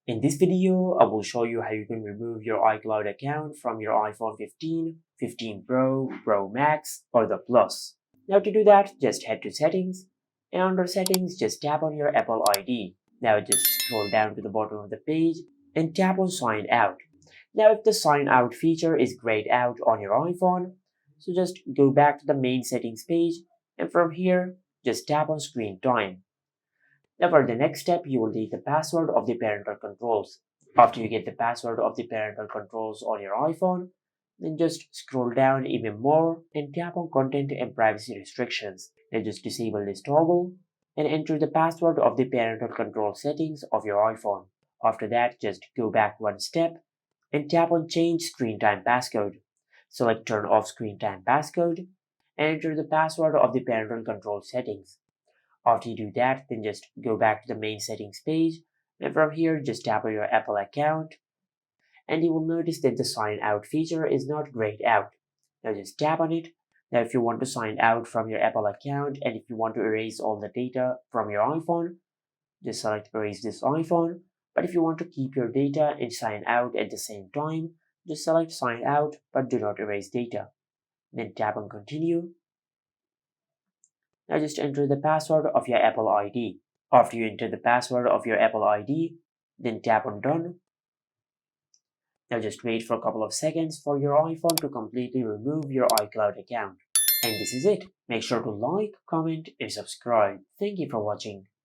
In this video, I will show you how you can remove your iCloud account from your iPhone 15, 15 Pro, Pro Max, or the Plus. Now to do that, just head to Settings, and under Settings, just tap on your Apple ID. Now just scroll down to the bottom of the page and tap on Sign Out. Now if the Sign Out feature is grayed out on your iPhone, so just go back to the main settings page, and from here, just tap on Screen Time. Now for the next step, you will need the password of the parental controls. After you get the password of the parental controls on your iPhone, then just scroll down even more and tap on Content and Privacy Restrictions. Then just disable this toggle and enter the password of the parental control settings of your iPhone. After that, just go back one step and tap on Change Screen Time Passcode. Select Turn Off Screen Time Passcode and enter the password of the parental control settings. After you do that, then just go back to the main settings page, and from here just tap on your Apple account, and you will notice that the sign out feature is not grayed out. Now just tap on it. Now if you want to sign out from your Apple account and if you want to erase all the data from your iPhone, just select erase this iPhone. But if you want to keep your data and sign out at the same time, just select sign out but do not erase data. Then tap on continue. Now just enter the password of your Apple ID. After you enter the password of your Apple ID, then tap on Done. Now just wait for a couple of seconds for your iPhone to completely remove your iCloud account. And this is it. Make sure to like, comment, and subscribe. Thank you for watching.